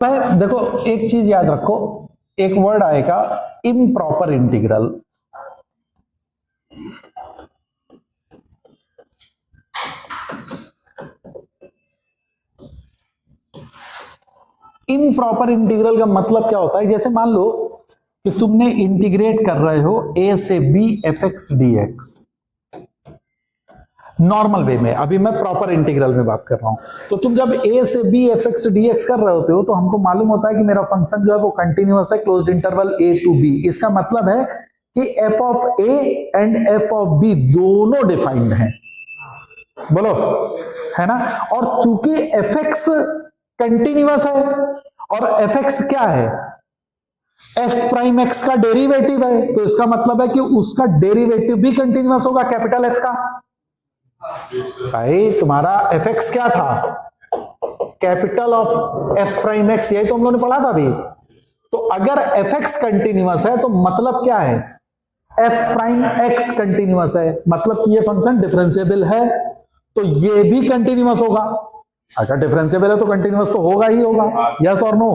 पर देखो एक चीज याद रखो, एक वर्ड आएगा इम्प्रॉपर इंटीग्रल। इम्प्रॉपर इंटीग्रल का मतलब क्या होता है? जैसे मान लो कि तुमने इंटीग्रेट कर रहे हो a से b fx dx normal way में, अभी मैं प्रॉपर इंटीग्रल में बात कर रहा हूं। तो तुम जब a से b fx dx कर रहे होते हो तो हमको मालूम होता है कि मेरा फंक्शन जो है वो कंटिन्यूअस है closed interval a to b। इसका मतलब है कि f of a and f of b दोनों डिफाइंड हैं, बोलो है ना। और चूंकि fx कंटिन्यूअस है और fx क्या है, f प्राइम x का डेरिवेटिव है, तो इसका मतलब है कि उसका डेरिवेटिव भी कंटिन्यूअस होगा कैपिटल F का। भाई तुम्हारा fx क्या था, capital of f prime x, यही तो हम लोगों ने पढ़ा था अभी। तो अगर fx कंटिन्यूअस है तो मतलब क्या है, f प्राइम x कंटिन्यूअस है, मतलब कि ये फंक्शन डिफरेंशिएबल है, तो ये भी कंटिन्यूअस होगा। अगर डिफरेंशिएबल है तो कंटिन्यूअस तो होगा ही होगा, यस और नो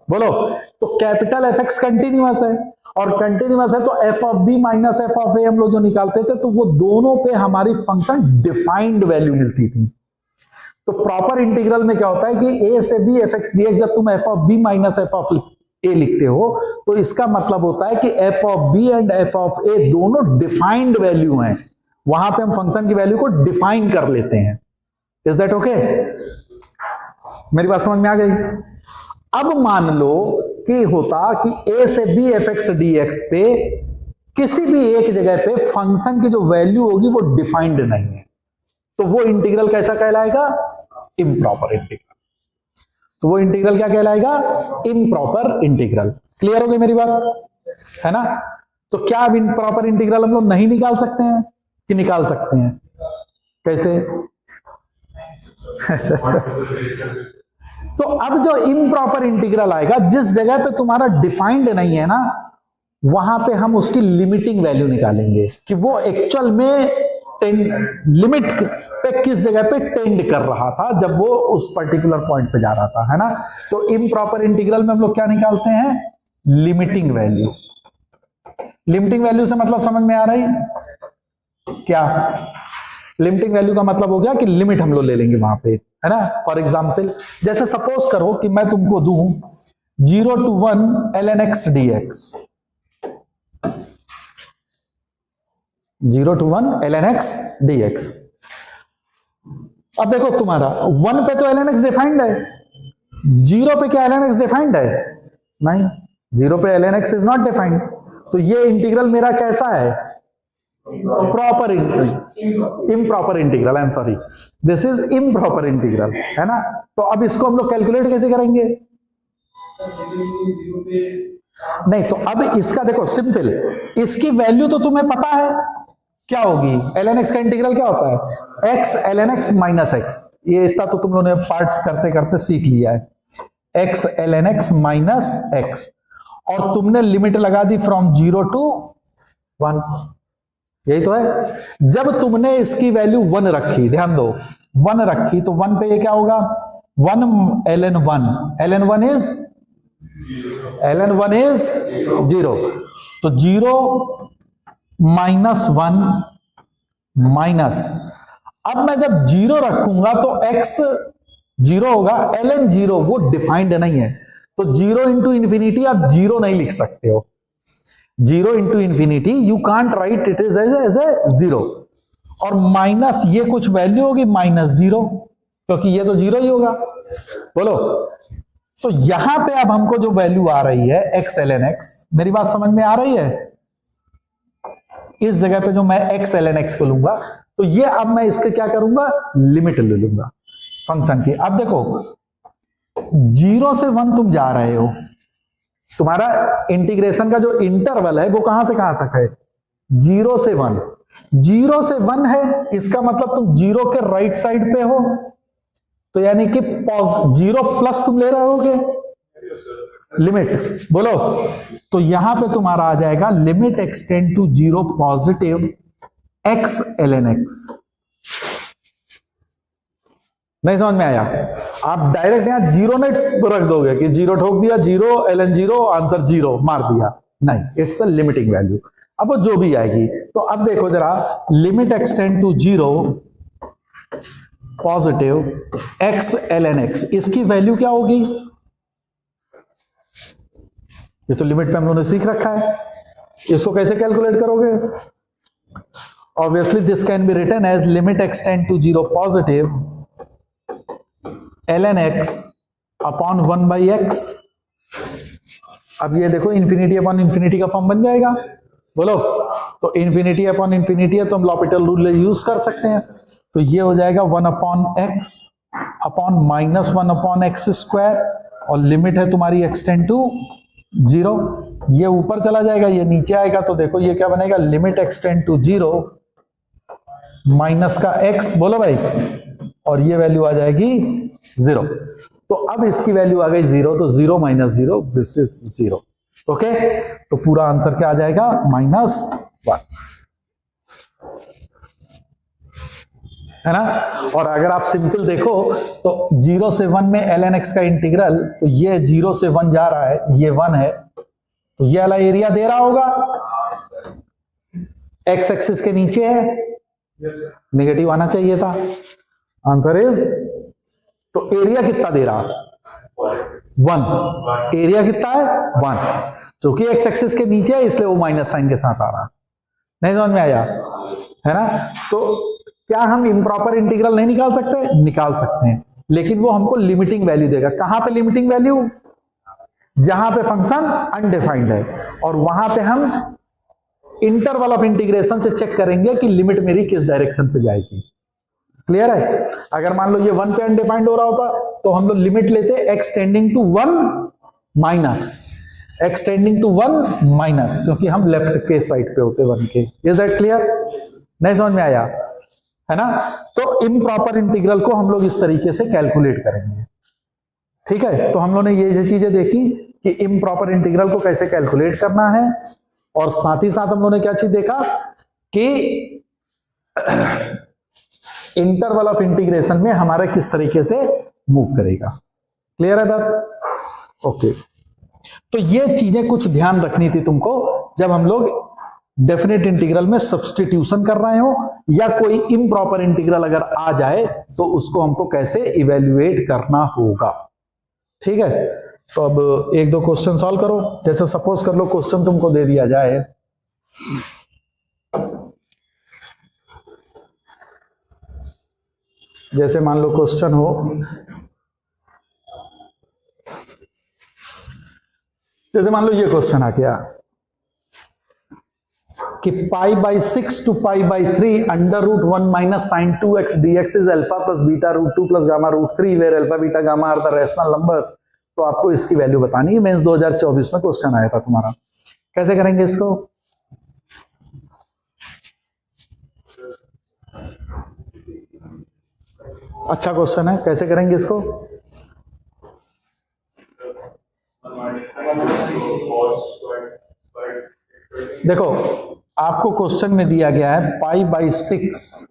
बोलो। तो कैपिटल fx कंटिन्यूअस है और कंटिन्यूअस है तो f of b minus f of a हम लोग जो निकालते थे तो वो दोनों पे हमारी फंक्शन डिफाइंड वैल्यू मिलती थी। तो प्रॉपर इंटीग्रल में क्या होता है कि a से b fx dx जब तुम f of b minus f of a लिखते हो तो इसका मतलब होता है कि f of b and f of a दोनों डिफाइंड वैल्यू हैं, वहां पे हम फंक्शन की वैल्यू को डिफाइन कर लेते हैं। Is that okay? मेरी बात समझ में आ गई? अब मान लो कि होता कि a से b fx dx पे किसी भी एक जगह पे फंक्शन की जो वैल्यू होगी वो डिफाइंड नहीं है, तो वो इंटीग्रल कैसा कहलाएगा, इम्प्रॉपर इंटीग्रल। तो वो इंटीग्रल क्या कहलाएगा, इम्प्रॉपर इंटीग्रल। क्लियर हो गई मेरी बात, है ना। तो क्या अब इम्प्रॉपर इंटीग्रल हम लोग नहीं निकाल सकते हैं कि निकाल सकते हैं? कैसे? तो अब जो इम्प्रॉपर इंटीग्रल आएगा, जिस जगह पे तुम्हारा डिफाइंड नहीं है ना, वहां पे हम उसकी लिमिटिंग वैल्यू निकालेंगे कि वो एक्चुअल में लिमिट पे किस जगह पे टेंड कर रहा था जब वो उस पर्टिकुलर पॉइंट पे जा रहा था, है ना। तो इम्प्रॉपर इंटीग्रल में हम लोग क्या निकालते हैं, लिमिटिंग वैल्यू। लिमिटिंग वैल्यू से मतलब समझ में आ रही क्या? लिमिटिंग वैल्यू का मतलब हो गया कि लिमिट हम लोग ले लेंगे वहां पे, है ना। फॉर एग्जाम्पल जैसे सपोज करो कि मैं तुमको दूं 0 to 1 ln x dx, 0 to 1 ln x dx। अब देखो तुम्हारा 1 पे तो ln x डिफाइंड है, 0 पे क्या ln x डिफाइंड है? नहीं, 0 पे ln x is not defined. तो ये इंटीग्रल मेरा कैसा है, proper improper integral, I am sorry, this is improper integral, है ना। तो अब इसको हम लोग कैलकुलेट कैसे करेंगे? नहीं, तो अब इसका देखो सिंपल, इसकी वैल्यू तो तुम्हें पता है क्या होगी, ln x का इंटीग्रल क्या होता है, x ln x minus x। ये इतना तो तुम लोगों ने पार्ट्स करते करते सीख लिया है, x ln x minus x, और तुमने लिमिट लगा दी फ्रॉम 0 to 1, यही तो है। जब तुमने इसकी वैल्यू 1 रखी, ध्यान दो 1 रखी, तो 1 पे ये क्या होगा, 1 ln 1, ln 1 इज 0, तो 0 माइनस 1 माइनस, अब मैं जब 0 रखूंगा तो x 0 होगा, ln 0 वो डिफाइंड नहीं है, तो 0 इंटू इंफिनिटी आप 0 नहीं लिख सकते हो, 0 into infinity you can't write it is as a 0, और माइनस ये कुछ वैल्यू होगी -0, क्योंकि ये तो 0 ही होगा, बोलो। तो यहां पे अब हमको जो वैल्यू आ रही है x ln x, मेरी बात समझ में आ रही है? इस जगह पे जो मैं x ln x को लूंगा, तो ये अब मैं इसके क्या करूंगा, लिमिट ले लूंगा फंक्शन की। अब देखो 0 से 1 तुम जा रहे हो, तुम्हारा इंटीग्रेशन का जो इंटरवल है वो कहां से कहां तक है, 0 से 1, 0 से 1 है, इसका मतलब तुम 0 के राइट साइड पे हो, तो यानी कि 0 प्लस तुम ले रहे होगे लिमिट, बोलो। तो यहां पे तुम्हारा आ जाएगा limit x tends to 0 positive x ln x, नहीं समझ में आया? आप डायरेक्ट यहां जीरो नहीं रख दोगे कि जीरो ठोक दिया, zero ln zero answer zero मार दिया, नहीं, इट्स अ लिमिटिंग वैल्यू। अब वो जो भी आएगी, तो अब देखो जरा, limit x tends to zero positive x ln x, इसकी वैल्यू क्या होगी? ये तो लिमिट पे हम लोगों ने सीख रखा है, इसको कैसे कैलकुलेट करोगे? Obviously this can be written as limit x tends to zero positive ln x upon 1/x। अब ये देखो इंफिनिटी अपॉन इंफिनिटी का फॉर्म बन जाएगा, बोलो। तो इंफिनिटी अपॉन इंफिनिटी है तो हम लॉपिटल रूल यूज कर सकते हैं, तो ये हो जाएगा 1/x अपॉन -1/x², और लिमिट है तुम्हारी एक्सटेंड टू जीरो, ये ऊपर चला जाएगा, ये नीचे आएगा, तो देखो ये क्या बनेगा, limit x tends to zero minus का x, बोलो भाई, और ये वैल्यू आ जाएगी जीरो। तो अब इसकी वैल्यू आ गई जीरो, तो zero minus zero this is zero. Okay, तो पूरा आंसर क्या आ जाएगा, -1, है ना? और अगर आप सिंपल देखो तो 0 से 1 में ln x का इंटीग्रल, तो ये 0 से 1 जा रहा है, ये 1 है, तो ये वाला एरिया दे रहा होगा, x एक्सिस के नीचे है, नेगेटिव आना चाहिए था, आंसर इज, तो एरिया कितना दे रहा, 1, एरिया कितना है 1, जो कि x एक्सिस के नीचे है, इसलिए वो माइनस साइन के साथ आ रहा। नहीं समझ में आया, है ना? तो क्या हम इम्प्रॉपर इंटीग्रल नहीं निकाल सकते? निकाल सकते हैं, लेकिन वो हमको लिमिटिंग वैल्यू देगा। कहां पे लिमिटिंग वैल्यू? जहां पे फंक्शन अनडिफाइंड है, और वहां पे हम इंटरवल ऑफ इंटीग्रेशन से चेक करेंगे कि लिमिट मेरी किस डायरेक्शन पे जाएगी। क्लियर है? अगर मान लो ये 1 पे अनडिफाइंड हो रहा होता तो हम लोग लिमिट लेते x tending to 1 minus, x tending to 1 minus, क्योंकि हम लेफ्ट के साइड पे होते 1 के। Is that clear? नहीं समझ में आया, है ना? तो इम्प्रॉपर इंटीग्रल को हम लोग इस तरीके से कैलकुलेट करेंगे, ठीक है? तो हम लोग ने ये चीजें देखी कि इम्प्रॉपर इंटीग्रल को कैसे कैलकुलेट करना है, और साथ ही साथ हम लोगों ने क्या चीज देखा कि इंटरवल ऑफ इंटीग्रेशन में हमारा किस तरीके से मूव करेगा। क्लियर है बात? ओके, तो ये चीजें कुछ ध्यान रखनी थी तुमको जब हम लोग डेफिनेट इंटीग्रल में सब्स्टिट्यूशन कर रहे हो, या कोई इम्प्रॉपर इंटीग्रल अगर आ जाए तो उसको हमको कैसे इवेल्युएट करना होगा। ठीक है, तो अब एक दो क्वेश्चन सॉल्व करो। जैसे सपोज कर लो क्वेश्चन तुमको दे दिया जाए, जैसे मान लो क्वेश्चन हो, जैसे मान लो ये क्वेश्चन आ गया कि π/6 to π/3 √1 minus sin 2x dx is alpha plus beta √2 plus gamma √3 where alpha beta gamma are the rational numbers। तो आपको इसकी वैल्यू बतानी है। मेंस 2024 में क्वेश्चन आया था तुम्हारा। कैसे करेंगे इसको? अच्छा क्वेश्चन है, कैसे करेंगे इसको? देखो, आपको क्वेश्चन में दिया गया है π/6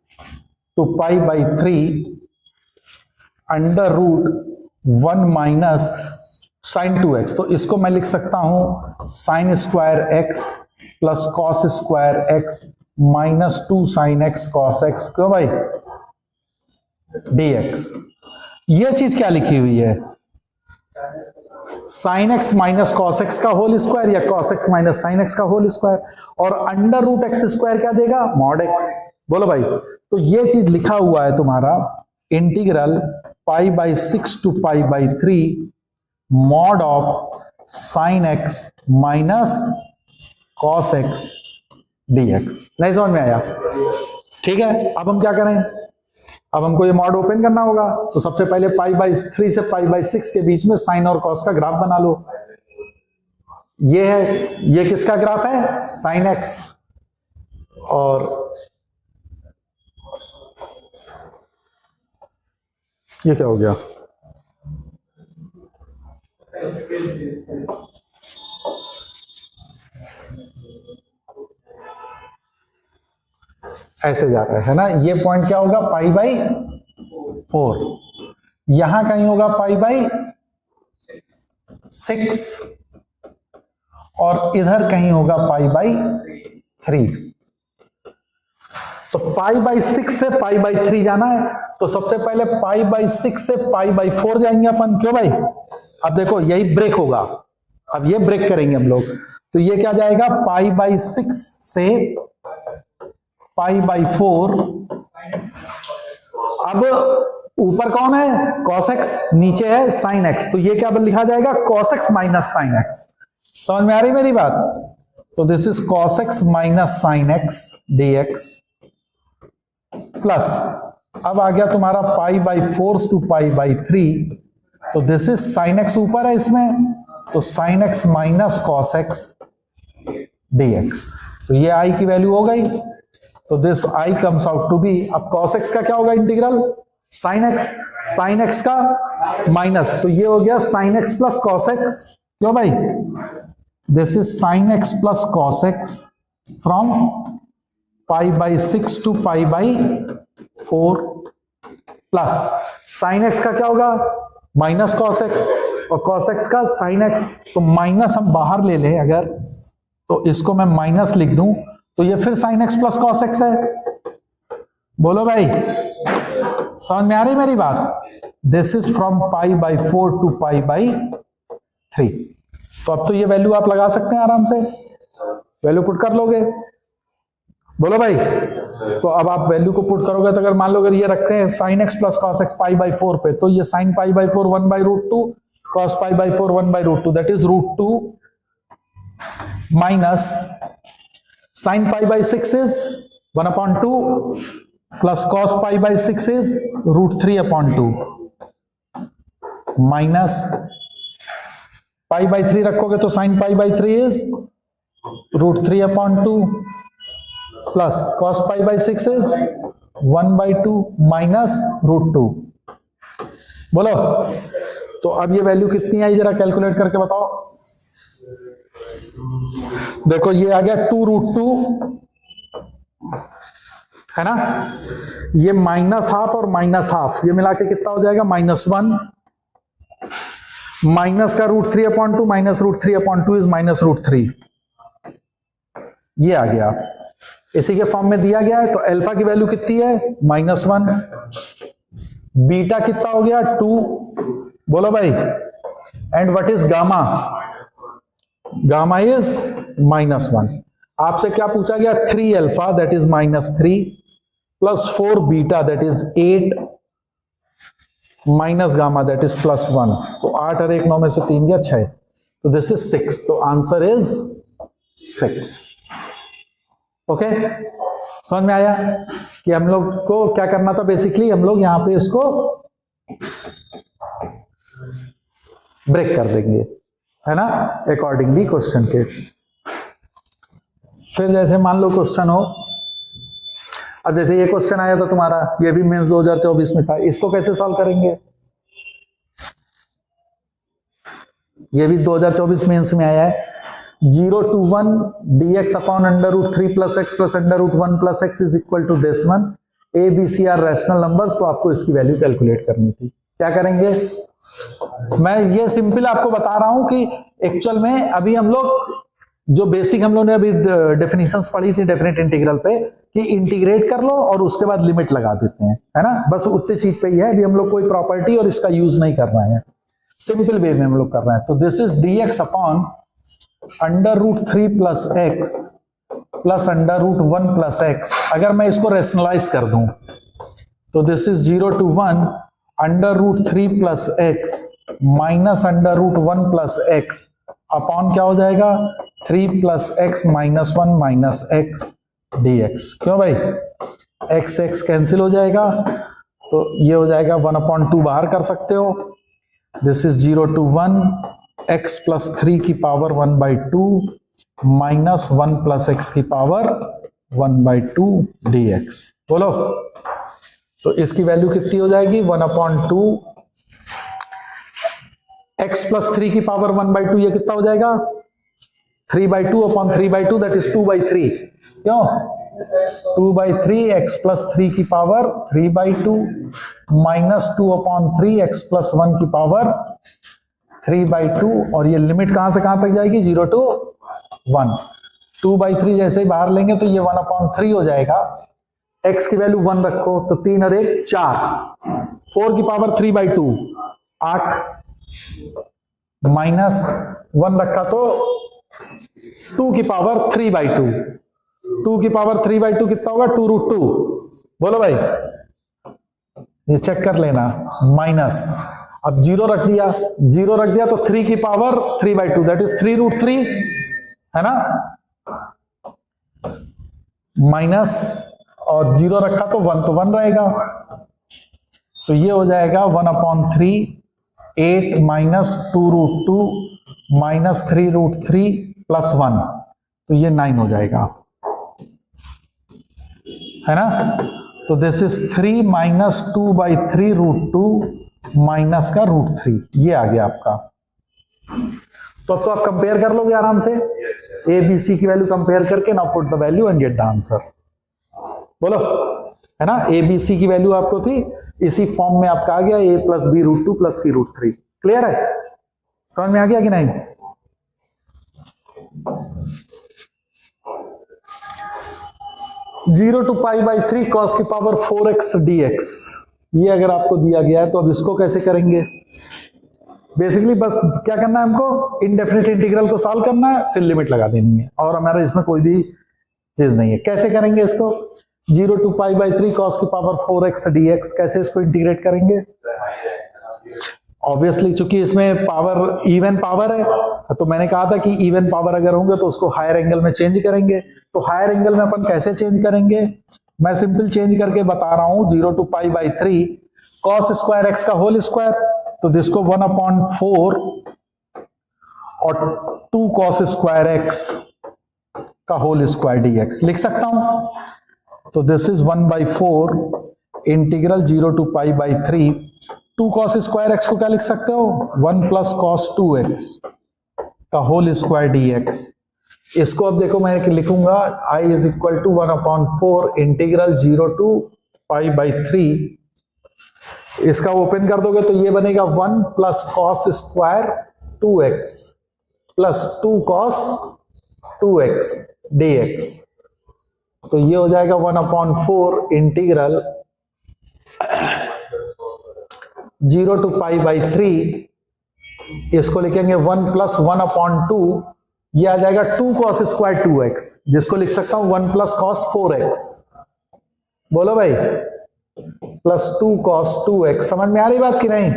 to π/3 √1 माइनस sin 2x। तो इसको मैं लिख सकता हूं sin square x plus cos square x minus 2 sin x cos x, क्यों भाई, dx। ये चीज क्या लिखी हुई है? sin x minus cos x का होल स्क्वायर या cos x minus sin x का होल स्क्वायर, और √x² क्या देगा? mod x। बोलो भाई, तो ये चीज लिखा हुआ है तुम्हारा integral π/6 to π/3 mod of sin x minus cos x dx। नहीं समझ में आया? ठीक है, अब हम क्या करें? अब हमको ये मॉड ओपन करना होगा। तो सबसे पहले π/3 से π/6 के बीच में साइन और कॉस का ग्राफ बना लो। ये है, ये किसका ग्राफ है? Sine x. और ये क्या हो गया? ऐसे जा रहा है ना। ये पॉइंट क्या होगा? π/4। यहां कहीं होगा पाई बाई 6 और इधर कहीं होगा पाई बाई 3। तो पाई बाई 6 से पाई बाई 3 जाना है, तो सबसे पहले पाई बाई 6 से पाई बाई 4 जाएंगे अपन। क्यों भाई? अब देखो यही ब्रेक होगा, अब ये ब्रेक करेंगे हम लोग। तो ये क्या जाएगा? पाई बाई 6 से पाई बाई 4। अब ऊपर कौन है? cos x, नीचे है sin x, तो ये क्या लिखा जाएगा? cos x minus sin x। समझ में आ रही मेरी बात? तो this is cos x minus sin x dx plus, अब आ गया तुम्हारा pi by 4 to pi by 3, तो दिस इज sin x ऊपर है इसमें, तो sin x minus cos x dx। तो ये i की वैल्यू हो गई, तो this i comes out to be, अब cos x का क्या होगा? इंटीग्रल sin x का माइनस, तो ये हो गया sin x plus cos x। क्यों भाई? This is sin x plus cos x from pi by 6 to pi by 4 plus sin x का क्या होगा? माइनस cos x, और cos x का sin x, तो माइनस हम बाहर ले लें अगर, तो इसको मैं माइनस लिख दूं, तो ये फिर sin x plus cos x है। बोलो भाई, समझ में आ रही मेरी बात? This is from pi by 4 to pi by 3। तो अब तो ये वैल्यू आप लगा सकते हैं आराम से, वैल्यू पुट कर लोगे। बोलो भाई, तो अब आप वैल्यू को पुट करोगे, तो अगर मान लो अगर ये रखते हैं sin x plus cos x pi by 4 पे, तो ये sin pi by 4 1 by root 2, cos pi by 4 1 by root 2, that is root 2 minus sin pi by 6 is 1 upon 2 plus cos pi by 6 is root 3 upon 2 minus pi by 3 रखोगे तो sin pi by 3 is root 3 upon 2 plus cos pi by 6 is 1 by 2 minus root 2। बोलो, तो अब ये value कितनी आई जरा calculate करके बताओ। देखो ये आ गया 2 रूट 2 है ना, ये माइनस हाफ और माइनस हाफ, ये मिला के कितना हो जाएगा? -1 माइनस का root 3 upon 2 minus root 3 upon 2 is minus root 3। ये आ गया, इसी के फॉर्म में दिया गया है। तो अल्फा की वैल्यू कितनी है? -1, बीटा कितना हो गया? 2। बोलो भाई, and what is gamma? Gamma is -1। आपसे क्या पूछा गया? 3 alpha that is -3 plus 4 beta that is 8 minus gamma that is +1। तो 8 और 1 9 में से 3 गया 6, तो दिस इज 6। तो आंसर इज 6। ओके, समझ में आया कि हम लोग को क्या करना था? बेसिकली हम लोग यहां पे इसको ब्रेक कर देंगे, है ना, अकॉर्डिंगली क्वेश्चन के। फिर जैसे मान लो क्वेश्चन हो, अब जैसे ये क्वेश्चन आया था तुम्हारा, ये भी मेंस 2024 में था, इसको कैसे सॉल्व करेंगे? ये भी 2024 मेंस में आया है। 0 to 1 dx upon under root 3 plus x plus under root 1 plus x is equal to this one. A B C are rational numbers, तो आपको इसकी वैल्यू कैलकुलेट करनी थी। क्या करेंगे? मैं ये सिंपल आपको बता रहा हूं कि एक्चुअल में अभी हम लोग जो बेसिक हम लोग ने अभी डेफिनेशंस पढ़ी थी डेफिनेट इंटीग्रल पे, कि इंटीग्रेट कर लो और उसके बाद लिमिट लगा देते हैं, है ना, बस उतनी चीज पे ही है। अभी हम लोग कोई प्रॉपर्टी और इसका यूज नहीं कर रहे हैं, सिंपल वे में हम लोग कर रहे हैं। तो this is dx upon under root 3 plus x plus under root 1 plus x. अगर मैं इसको रेशनलाइज कर दूं तो this is 0 to 1 under root 3 plus x minus under root 1 plus x upon क्या हो जाएगा? 3 plus x minus 1 minus x dx। क्यों भाई? एक्स एक्स कैंसिल हो जाएगा, तो ये हो जाएगा 1/2 बाहर कर सकते हो। This is 0 to 1 x plus 3 की पावर 1/2 माइनस 1 प्लस एक्स की पावर 1/2 dx। बोलो, तो इसकी वैल्यू कितनी हो जाएगी? 1/2 x प्लस 3 की पावर 1/2, ये कितना हो जाएगा? 3/2 अपॉन 3/2 दैट इज 2/3। क्यों? 2/3 x प्लस 3 की पावर 3/2 माइनस 2/3 x प्लस 1 की पावर 3/2, और ये लिमिट कहां से कहां तक जाएगी? 0 to 1। 2/3 जैसे ही बाहर लेंगे तो ये 1/3 हो जाएगा। x की वैल्यू 1 रखो तो 3 और 1 4, 4 की पावर 3/2 8, माइनस 1 रखा तो 2 की पावर 3/2, 2 की पावर 3/2 कितना होगा? 2√2। बोलो भाई, ये चेक कर लेना। माइनस, अब 0 रख दिया, 0 रख दिया तो 3 की पावर 3/2 दैट इज 3√3, है ना? माइनस, और 0 रखा तो 1 तो 1 रहेगा, तो ये हो जाएगा 1/3 8 माइनस 2√2 माइनस 3√3 प्लस 1, तो ये 9 हो जाएगा, है ना? तो दिस इज 3 माइनस 2/3√2 माइनस का √3, ये आ गया आपका। तो अब तो आप कंपेयर कर लोगे आराम से, ए बी सी की वैल्यू कंपेयर करके, now put the value and get the answer. बोलो, है ना? ए बी सी की वैल्यू आपको थी, इसी फॉर्म में आपका आ गया a plus b√2 plus c√3। Clear है? समझ में आ गया कि नहीं? जीरो टू π/3 cos की पावर 4x dx, ये अगर आपको दिया गया है तो अब इसको कैसे करेंगे? बेसिकली बस क्या करना है हमको? इनडेफिनिट इंटीग्रल को सॉल्व करना है, फिर लिमिट लगा देनी है, और हमारा इसमें कोई भी चीज नहीं है। कैसे करेंगे इसको? 0 टू π/3 cos की पावर 4x dx, कैसे इसको इंटीग्रेट करेंगे? ऑब्वियसली चूंकि इसमें पावर इवन पावर है, तो मैंने कहा था कि इवन पावर अगर होंगे तो उसको हायर एंगल में चेंज करेंगे। तो हायर एंगल में अपन कैसे चेंज करेंगे? मैं सिंपल चेंज करके बता रहा हूं। 0 टू π/3 cos स्क्वायर x का होल स्क्वायर, तो जिसको 1/4 और 2 cos स्क्वायर x का होल स्क्वायर dx लिख सकता हूं। तो this is 1/4 integral 0 to π/3 2 cos square x को क्या लिख सकते हो? 1 प्लस cos 2x का होल स्क्वायर dx। इसको अब देखो मैं लिखूंगा I is equal to 1/4 integral 0 to π/3। इसका ओपन कर दोगे तो ये बनेगा 1 plus cos square 2x plus 2 cos 2x dx। तो ये हो जाएगा 1/4 इंटीग्रल 0 टू π/3, इसको लिखेंगे 1 प्लस 1/2, ये आ जाएगा 2 cos स्क्वायर 2x, जिसको लिख सकता हूं 1 प्लस cos 4x। बोलो भाई, प्लस 2 cos 2x। समझ में आ रही बात कि नहीं?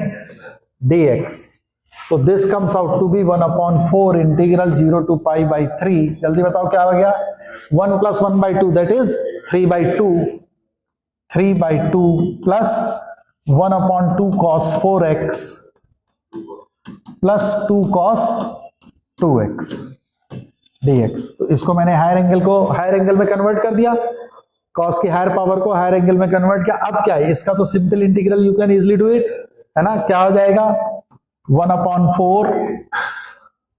dx। तो this comes out to be 1/4 integral 0 to π/3। जल्दी बताओ क्या हो गया? 1 plus 1/2 that is 3/2, 3/2 plus 1/2 cos 4x plus 2 cos 2x dx। तो इसको मैंने हायर एंगल को हायर एंगल में कन्वर्ट कर दिया, cos की हायर पावर को हायर एंगल में कन्वर्ट किया। अब क्या है? इसका तो simple integral you can easily do it, है ना? क्या हो जाएगा? 1/4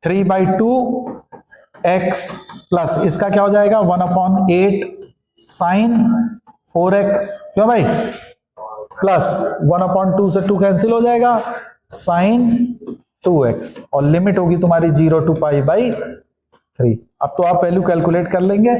3/2 x प्लस इसका क्या हो जाएगा? 1/8 साइन 4x, क्यों भाई? प्लस 1/2 से 2 कैंसिल हो जाएगा, साइन 2x, और लिमिट होगी तुम्हारी 0 टू π/3। अब तो आप वैल्यू कैलकुलेट कर लेंगे,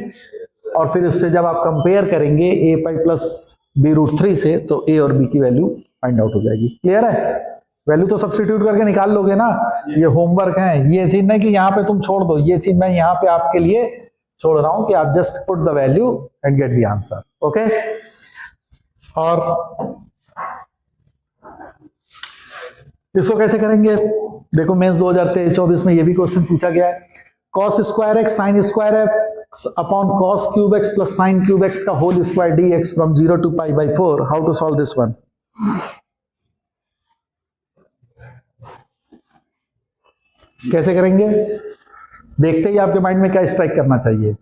और फिर इससे जब आप कंपेयर करेंगे a पाई प्लस b√3 से, तो a और b की वैल्यू फाइंड आउट हो जाएगी। क्लियर है? वैल्यू तो सब्स्टिट्यूट करके निकाल लोगे ना, ये होमवर्क है। ये चीज नहीं कि यहाँ पे तुम छोड़ दो, ये चीज मैं यहाँ पे आपके लिए छोड़ रहा हूं कि आप just put the value and get the answer. Okay, और इसको कैसे करेंगे? देखो मेंस 2023-24 में ये भी क्वेश्चन पूछा गया है। cos square x sine square x upon cos cube x plus sine cube x का whole square dx from 0 to π/4। How to solve this one? कैसे करेंगे? देखते ही आपके माइंड में क्या स्ट्राइक करना चाहिए?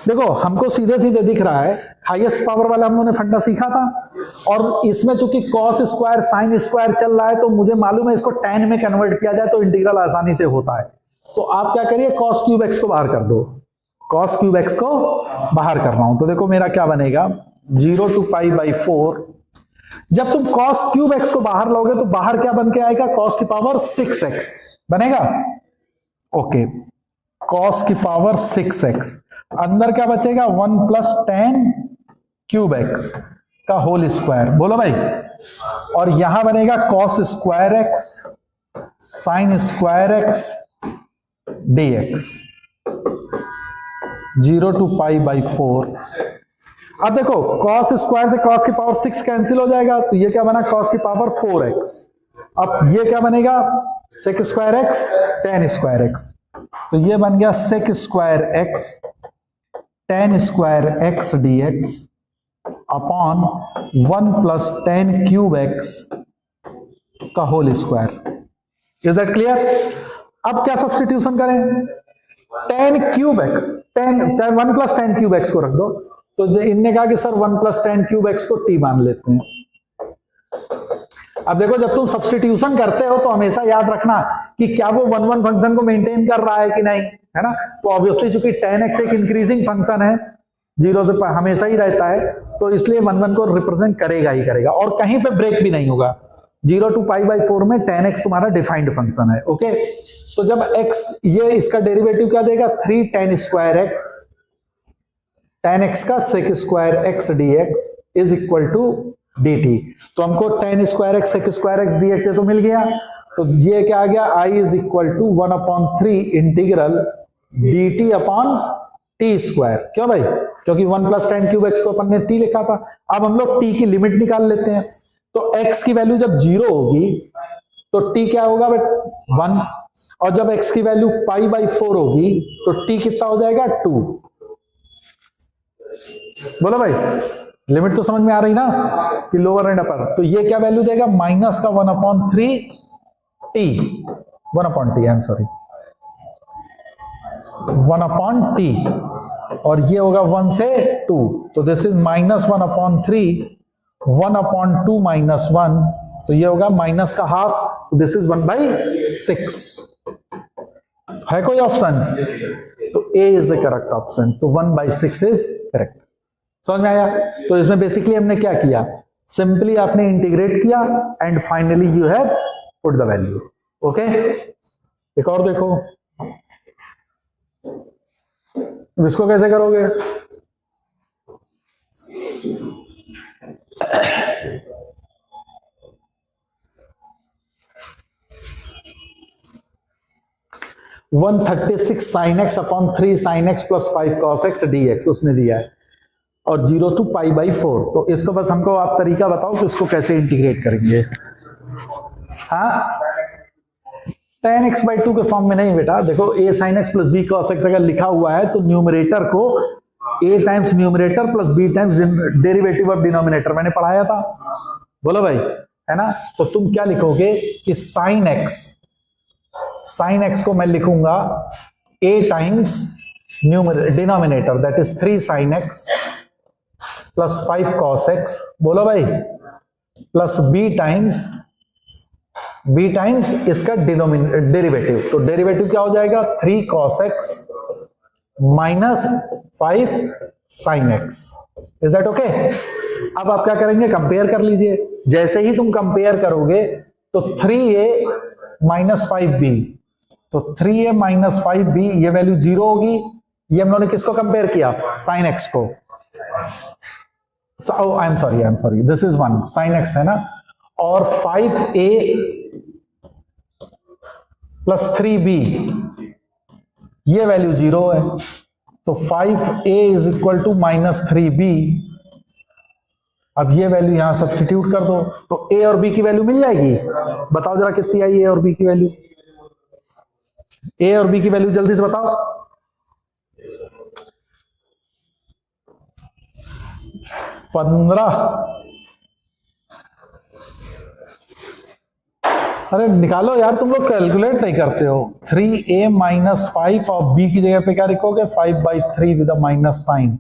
देखो हमको सीधे सीधे दिख रहा है, हाईएस्ट पावर वाला हम लोगों ने फंडा सीखा था, और इसमें चूंकि कॉस स्क्वायर साइन स्क्वायर चल रहा है तो मुझे मालूम है इसको tan में कन्वर्ट किया जाए तो इंटीग्रल आसानी से होता है। तो आप क्या करिए, कॉस क्यूब एक्स को बाहर कर दो, कॉस क्यूब एक्स को बाहर कर रहा हूं, तो देखो मेरा क्या बनेगा 0 to π/4। जब तुम कॉस क्यूब एक्स को बाहर लोगे तो बाहर क्या बन के आएगा, कॉस की पावर 6x बनेगा। ओके, कॉस की पावर 6x, अंदर क्या बचेगा 1 + tan क्यूब एक्स का होल स्क्वायर, बोलो भाई, और यहां बनेगा cos square x sine square x dx 0 to π/4। अब देखो कॉस स्क्वायर से कॉस की पावर 6 कैंसिल हो जाएगा, तो ये क्या बना कॉस की पावर 4x। अब ये क्या बनेगा sec square x tan square x, तो ये बन गया sec square x tan square x dx upon 1 + tan cube x का whole square. Is that clear? अब क्या सब्स्टिट्यूशन करें, tan क्यूब एक्स, tan चाहे 1 + tan क्यूब एक्स को रख दो, तो इनने कहा कि सर 1 + tan क्यूब एक्स को t मान लेते हैं। अब देखो जब तुम सब्स्टिट्यूशन करते हो तो हमेशा याद रखना कि क्या वो 1 फंक्शन को मेंटेन कर रहा है कि नहीं, है ना। तो ऑब्वियसली चूंकि tan x एक इंक्रीजिंग फंक्शन है, 0 से हमेशा ही रहता है, तो इसलिए 1 को रिप्रेजेंट करेगा ही करेगा, और कहीं पे ब्रेक भी नहीं होगा। 0 to π/4 में tan x तुम्हारा डिफाइंड फंक्शन है। ओके, तो जब x, ये इसका डेरिवेटिव क्या देगा 3 tan square x, tan x का sec square x dx is equal to dt। तो हमको tan square x sec square x dx ये तो मिल गया, तो ये क्या आ गया I is equal to 1/3 integral dt upon t square. क्यों भाई, क्योंकि 1 + tan क्यूब एक्स को अपन ने t लिखा था। अब हम लोग t की लिमिट निकाल लेते हैं, तो x की वैल्यू जब 0 होगी तो t क्या होगा 1, और जब x की वैल्यू π/4 होगी तो t कितना हो जाएगा 2। बोलो भाई, लिमिट तो समझ में आ रही ना कि लोअर एंड अपर, तो ये क्या वैल्यू देगा माइनस का 1/3 t, 1/t, I am sorry 1/t, और ये होगा 1 से 2, तो दिस इज -1/3 1/2 -1, तो ये होगा माइनस का हाफ, तो दिस इज 1/6। है कोई ऑप्शन? तो ए इज द करेक्ट ऑप्शन, तो 1/6 इज करेक्ट। समझ में आया? तो इसमें बेसिकली हमने क्या किया, सिंपली आपने इंटीग्रेट किया and finally you have put the value. Okay, एक और देखो, इसको कैसे करोगे, one 36 sin x upon 3 sin x + 5 cos x dx उसने दिया है, और 0 to π/4। तो इसको बस हमको आप तरीका बताओ कि उसको कैसे इंटीग्रेट करेंगे। हाँ, tan x/2 के फॉर्म में नहीं बेटा, देखो a sin x + b cos x अगर लिखा हुआ है तो न्यूमरेटर को a times numerator plus b times derivative of denominator मैंने पढ़ाया था, बोलो भाई, है ना। तो तुम क्या लिखोगे कि sin x को मैं लिखूंगा a times denominator that is 3 sin x + 5 cos x, बोलो भाई, प्लस b टाइम्स इसका डेरिवेटिव, तो डेरिवेटिव क्या हो जाएगा 3 cos x - 5 sin x। Is that okay? अब आप क्या करेंगे, कंपेयर कर लीजिए। जैसे ही तुम कंपेयर करोगे तो 3a - 5b, तो 3a - 5b ये वैल्यू 0 होगी। ये हम लोगों ने किसको कंपेयर किया, sin x को, I am sorry this is 1 sin x है ना, और 5a + 3b ये वैल्यू 0 है, तो 5a is equal to -3b। अब ये वैल्यू यहां सब्स्टिट्यूट कर दो, तो a और b की वैल्यू मिल जाएगी। बताओ जरा कितनी आई a और b की वैल्यू, a और b की वैल्यू जल्दी से बताओ। 15 अरे निकालो यार, तुम लोग कैलकुलेट नहीं करते हो। 3a माइनस 5 और b की जगह पे क्या लिखोगे? 5/3 with minus sine.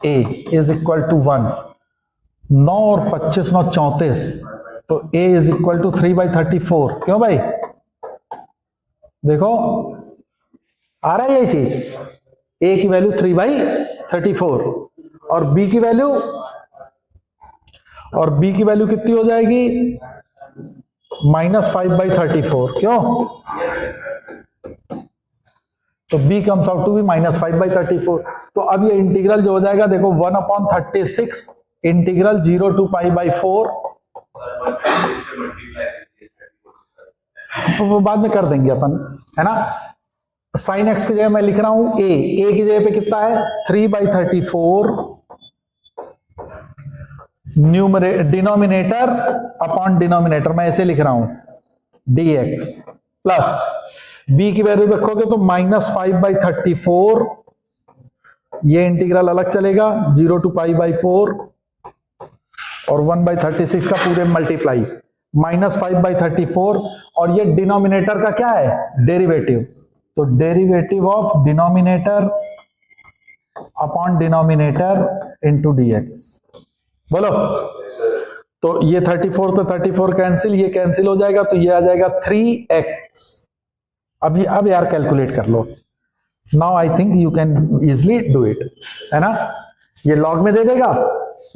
a is equal to 1। 9 और 25 9 34, तो a इज इक्वल टू 3/34। क्यों भाई? देखो आ रहा है यही चीज। a की वैल्यू 3/34 और b की वैल्यू कितनी हो जाएगी? -5/34। क्यों? तो b comes out to b -5/34। तो अब ये इंटीग्रल जो हो जाएगा, देखो 1/36 इंटीग्रल 0 to π/4। तो वो बाद में कर देंगे अपन, है ना। साइन एक्स की जगह मैं लिख रहा हूं a की जगह पे कितना है? 3/34 डिनोमिनेटर अपॉन डिनोमिनेटर, मैं ऐसे लिख रहा हूं dx प्लस b की वैल्यू रखोगे तो -5/34। ये इंटीग्रल अलग चलेगा 0 to π/4 और 1/36 का पूरे मल्टीप्लाई -5/34। और ये डिनोमिनेटर का क्या है? डेरिवेटिव। तो derivative of denominator upon denominator into dx। बोलो। तो ये 34 तो 34 कैंसिल, ये कैंसिल हो जाएगा, तो ये आ जाएगा 3x। अब यार कैलकुलेट कर लो। Now I think you can easily do it, है ना। ये लॉग में दे देगा,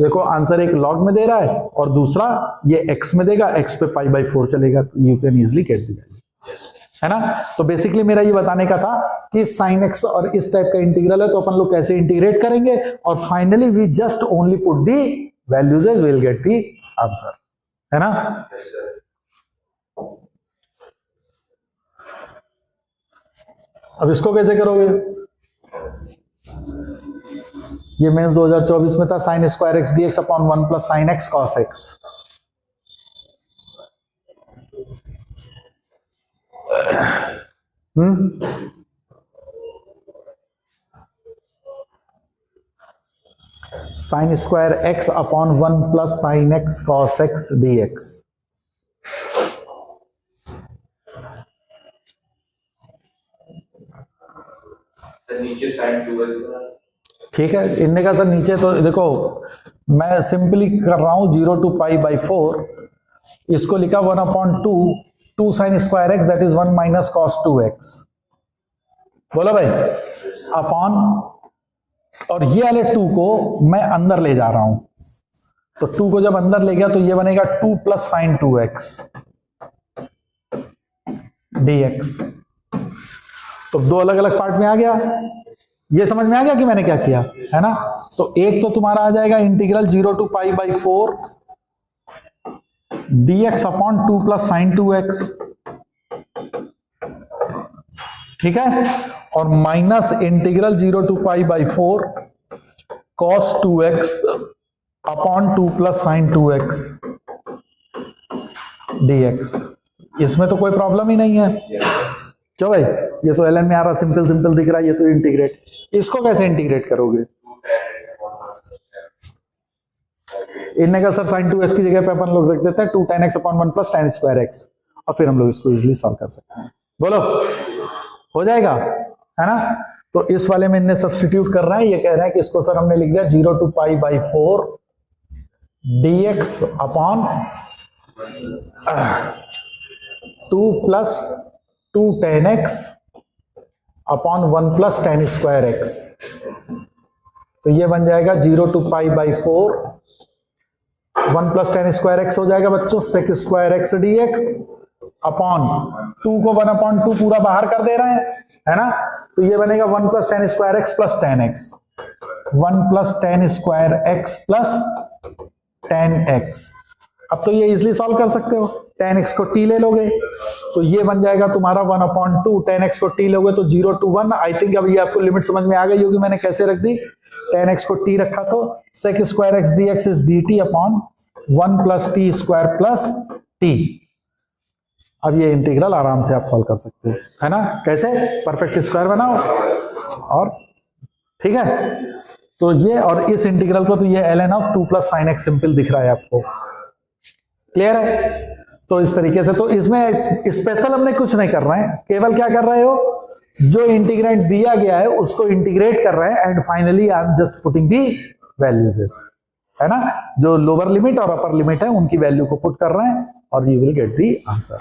देखो आंसर एक लॉग में दे रहा है और दूसरा ये x में देगा, x पे π/4 चलेगा। You can easily get the value, है ना। तो बेसिकली मेरा ये बताने का था कि साइन एक्स और इस टाइप का इंटीग्रल है, तो अपन लोग कैसे इंटीग्रेट करेंगे, और finally we just only put the values as, will get the answer, है ना। अब इसको कैसे करोगे? ये मेंस 2024 में था sine square x D x upon 1 plus sine x cos x. Sine square x upon 1 plus sine x cos x D x. नीचे साइन 2x, ठीक है। इनने का सर नीचे, तो देखो मैं सिंपली कर रहा हूं 0 to π/4। इसको लिखा 1/2 sine square x that is 1 minus cos 2x। बोलो भाई। अपॉन, और ये वाले 2 को मैं अंदर ले जा रहा हूं, तो 2 को जब अंदर ले गया तो ये बनेगा 2 प्लस साइन 2x dx। तो दो अलग अलग पार्ट में आ गया। ये समझ में आ गया कि मैंने क्या किया, है ना। तो एक तो तुम्हारा आ जाएगा integral 0 to π/4 dx upon 2 plus sign 2x, ठीक है। और minus integral 0 to π/4 cos 2x upon 2 plus sign 2x dx। इसमें तो कोई प्रॉब्लम ही नहीं है। क्यों भाई? ये तो ln में आ रहा, सिंपल सिंपल दिख रहा है। ये तो इंटीग्रेट, इसको कैसे इंटीग्रेट करोगे? इनने का सर साइन 2x की जगह पे अपन लोग रख देते हैं 2 tan x upon 1 plus tan square x, और फिर हम लोग इसको इजिली सॉल्व कर सकते हैं। बोलो, हो जाएगा, है ना। तो इस वाले में इनने सब्स्टिट्यूट कर रहा है, ये कह रहा है कि इसको सर हमने लिख दिया 0 to π/4 dx upon 2 plus 2 tan x upon 1 plus tan square x। तो ये बन जाएगा 0 to π/4 1 plus tan square x हो जाएगा बच्चों sec square x dx upon 2 को 1/2 पूरा बाहर कर दे रहे हैं, है ना। तो ये बनेगा 1 plus tan square x plus tan x, 1 plus tan square x plus tan x। अब तो ये इजिली सॉल्व कर सकते हो। tan x को t ले लोगे तो ये बन जाएगा तुम्हारा 1/2, tan x को t लोगे तो 0 to 1। आई थिंक अब ये आपको लिमिट समझ में आ गई होगी मैंने कैसे रख दी। tan x को t रखा तो sec square x dx is dt upon 1 plus t square plus t। अब ये इंटीग्रल आराम से आप सॉल्व कर सकते हो, है ना। कैसे? परफेक्ट स्क्वायर बनाओ और, ठीक है। तो ये और इस इंटीग्रल को, तो ये ln of 2 plus sign x simple दिख रहा है आपको, क्लियर है? तो इस तरीके से, तो इसमें स्पेशल हमने कुछ नहीं कर रहे हैं, केवल क्या कर रहे हो, जो इंटीग्रेंट दिया गया है उसको इंटीग्रेट कर रहे हैं, and finally I am just putting the values, है ना, जो लोअर लिमिट और अपर लिमिट है उनकी वैल्यू को पुट कर रहे हैं और you will get the answer.